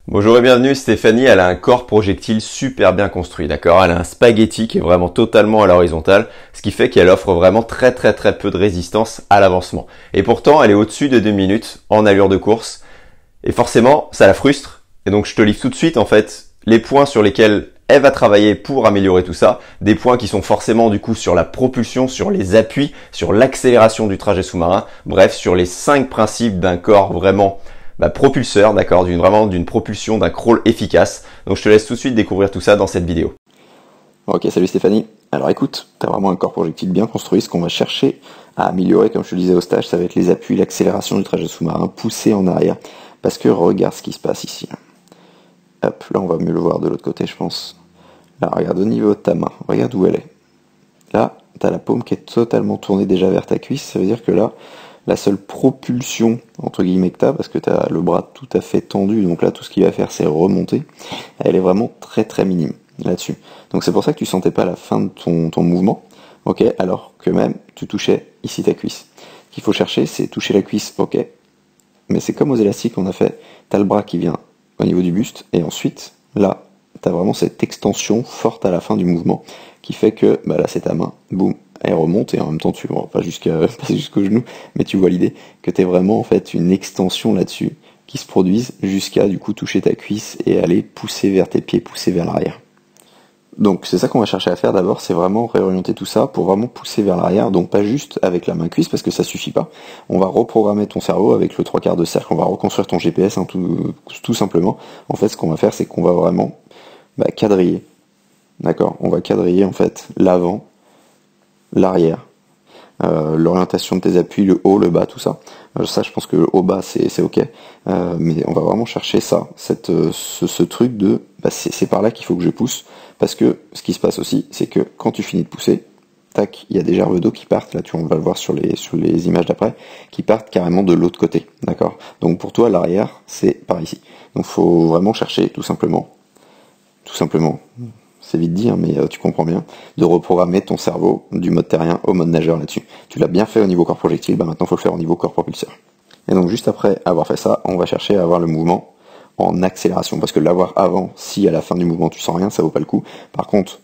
Bonjour et bienvenue, Stéphanie, elle a un corps projectile super bien construit, d'accord? Elle a un spaghetti qui est vraiment totalement à l'horizontale, ce qui fait qu'elle offre vraiment très peu de résistance à l'avancement. Et pourtant, elle est au-dessus de 2 minutes en allure de course, et forcément, ça la frustre. Et donc je te livre tout de suite en fait les points sur lesquels elle va travailler pour améliorer tout ça, des points qui sont forcément du coup sur la propulsion, sur les appuis, sur l'accélération du trajet sous-marin, bref, sur les 5 principes d'un corps vraiment propulseur, d'accord, d'une propulsion, d'un crawl efficace. Donc je te laisse tout de suite découvrir tout ça dans cette vidéo. Ok, salut Stéphanie. Alors écoute, tu as vraiment un corps projectile bien construit. Ce qu'on va chercher à améliorer, comme je te le disais au stage, ça va être les appuis, l'accélération du trajet sous-marin, pousser en arrière. Parce que regarde ce qui se passe ici. Hop, là on va mieux le voir de l'autre côté, je pense. Là, regarde au niveau de ta main, regarde où elle est. Là, tu as la paume qui est totalement tournée déjà vers ta cuisse. Ça veut dire que là, la seule propulsion, entre guillemets, que tu as, parce que tu as le bras tout à fait tendu, donc là, tout ce qu'il va faire, c'est remonter. Elle est vraiment très minime là-dessus. Donc c'est pour ça que tu sentais pas la fin de ton mouvement, ok, alors que même tu touchais ici ta cuisse. Ce qu'il faut chercher, c'est toucher la cuisse, ok, mais c'est comme aux élastiques qu'on a fait, tu as le bras qui vient au niveau du buste, et ensuite, là, tu as vraiment cette extension forte à la fin du mouvement, qui fait que, bah là c'est ta main, boum, elle remonte, et en même temps tu, bon, pas jusqu'au genou, mais tu vois l'idée, que tu es vraiment en fait une extension là-dessus, qui se produise jusqu'à du coup toucher ta cuisse et aller pousser vers tes pieds, pousser vers l'arrière. Donc c'est ça qu'on va chercher à faire d'abord, c'est vraiment réorienter tout ça pour vraiment pousser vers l'arrière, donc pas juste avec la main cuisse parce que ça suffit pas. On va reprogrammer ton cerveau avec le 3/4 de cercle, on va reconstruire ton GPS hein, tout simplement. En fait ce qu'on va faire c'est qu'on va vraiment quadriller, d'accord? On va quadriller en fait l'avant, l'arrière, l'orientation de tes appuis, le haut, le bas, tout ça. Ça, je pense que le haut-bas, c'est ok. Mais on va vraiment chercher ça, ce truc de, c'est par là qu'il faut que je pousse. Parce que ce qui se passe aussi, c'est que quand tu finis de pousser, tac, il y a des gerbes d'eau qui partent, là, on va le voir sur les images d'après, qui partent carrément de l'autre côté, d'accord? Donc pour toi, l'arrière, c'est par ici. Donc faut vraiment chercher, tout simplement, c'est vite dit, hein, mais tu comprends bien, de reprogrammer ton cerveau du mode terrien au mode nageur là-dessus. Tu l'as bien fait au niveau corps projectile, maintenant il faut le faire au niveau corps propulseur. Et donc juste après avoir fait ça, on va chercher à avoir le mouvement en accélération, parce que l'avoir avant, si à la fin du mouvement tu sens rien, ça vaut pas le coup. Par contre,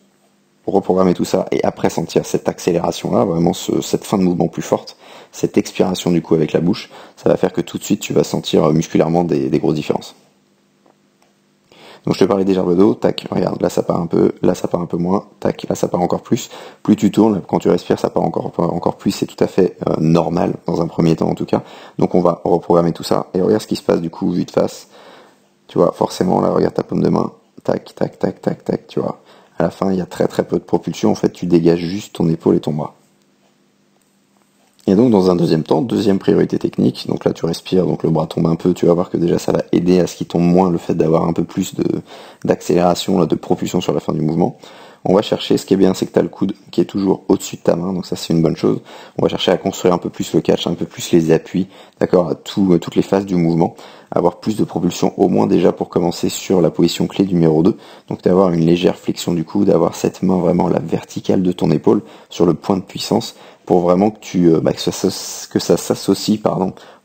reprogrammer tout ça et après sentir cette accélération-là, vraiment cette fin de mouvement plus forte, cette expiration du coup avec la bouche, ça va faire que tout de suite tu vas sentir musculairement des grosses différences. Donc je te parlais des gerbes d'eau, tac, regarde, là ça part un peu, là ça part un peu moins, tac, là ça part encore plus. Plus tu tournes, quand tu respires, ça part encore plus, c'est tout à fait normal, dans un premier temps en tout cas. Donc on va reprogrammer tout ça, et regarde ce qui se passe du coup, vue de face. Tu vois, forcément, là, regarde ta paume de main, tac, tac, tac, tac, tac, tu vois. À la fin, il y a très peu de propulsion, en fait, tu dégages juste ton épaule et ton bras. Et donc dans un deuxième temps, deuxième priorité technique, donc là tu respires, donc le bras tombe un peu, tu vas voir que déjà ça va aider à ce qu'il tombe moins, le fait d'avoir un peu plus d'accélération, de propulsion sur la fin du mouvement. On va chercher, ce qui est bien c'est que tu as le coude qui est toujours au-dessus de ta main, donc ça c'est une bonne chose. On va chercher à construire un peu plus le catch, un peu plus les appuis, d'accord, à toutes les phases du mouvement, avoir plus de propulsion au moins déjà pour commencer sur la position clé numéro 2, donc d'avoir une légère flexion du coude, d'avoir cette main vraiment à la verticale de ton épaule sur le point de puissance, pour vraiment que ça s'associe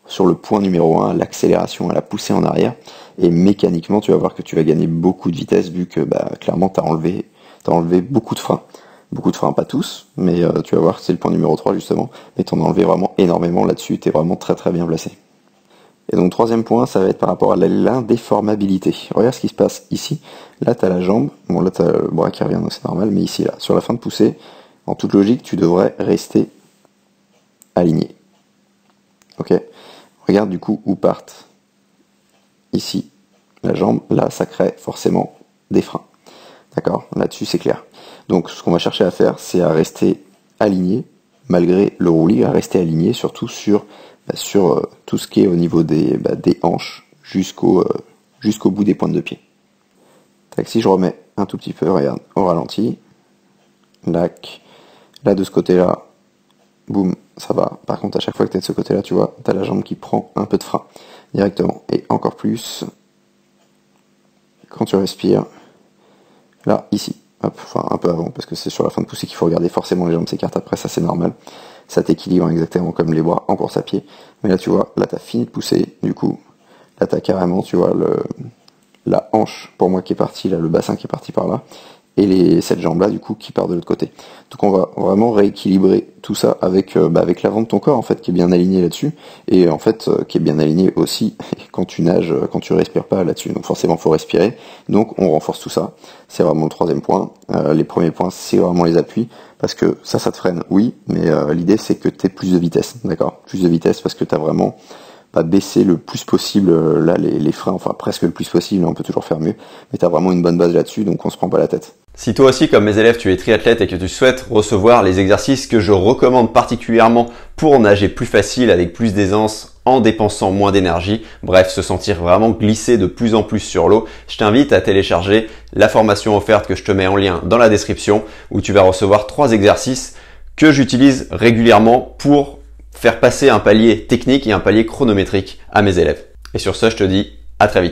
sur le point numéro 1, l'accélération, à la poussée en arrière, et mécaniquement tu vas voir que tu vas gagner beaucoup de vitesse vu que clairement t'as enlevé beaucoup de freins. Beaucoup de freins, pas tous, mais tu vas voir, c'est le point numéro 3 justement, mais t'en as enlevé vraiment énormément là-dessus, t'es vraiment très bien placé. Et donc troisième point, ça va être par rapport à l'indéformabilité. Regarde ce qui se passe ici, là t'as la jambe, bon là t'as le bras qui revient donc c'est normal, mais ici là, sur la fin de poussée, en toute logique, tu devrais rester aligné. Ok? Regarde du coup où partent ici la jambe, là ça crée forcément des freins. D'accord? Là-dessus c'est clair. Donc ce qu'on va chercher à faire, c'est à rester aligné, malgré le roulis, à rester aligné surtout sur tout ce qui est au niveau des hanches jusqu'au bout des pointes de pied. Tac, si je remets un tout petit peu, regarde, au ralenti, là de ce côté-là, boum, ça va. Par contre, à chaque fois que tu es de ce côté-là, tu vois, tu as la jambe qui prend un peu de frein directement. Et encore plus, quand tu respires, là, ici, hop, enfin un peu avant, parce que c'est sur la fin de poussée qu'il faut regarder, forcément les jambes s'écartent après, ça c'est normal. Ça t'équilibre exactement comme les bras en course à pied. Mais là, tu vois, là, tu as fini de pousser, du coup, là, tu as carrément, tu vois, hanche pour moi qui est partie là, le bassin qui est parti par là, et cette jambe là du coup qui part de l'autre côté. Donc on va vraiment rééquilibrer tout ça avec l'avant de ton corps en fait qui est bien aligné là-dessus, et en fait qui est bien aligné aussi quand tu nages, quand tu respires pas là-dessus. Donc forcément faut respirer, donc on renforce tout ça. C'est vraiment le troisième point. Les premiers points c'est vraiment les appuis, parce que ça te freine, oui, mais l'idée c'est que tu aies plus de vitesse, d'accord, plus de vitesse, parce que tu as vraiment baisser le plus possible là les freins, enfin presque le plus possible, on peut toujours faire mieux, mais tu as vraiment une bonne base là-dessus, donc on se prend pas la tête. Si toi aussi, comme mes élèves, tu es triathlète et que tu souhaites recevoir les exercices que je recommande particulièrement pour nager plus facile, avec plus d'aisance, en dépensant moins d'énergie, bref, se sentir vraiment glisser de plus en plus sur l'eau, je t'invite à télécharger la formation offerte que je te mets en lien dans la description, où tu vas recevoir 3 exercices que j'utilise régulièrement pour faire passer un palier technique et un palier chronométrique à mes élèves. Et sur ce, je te dis à très vite.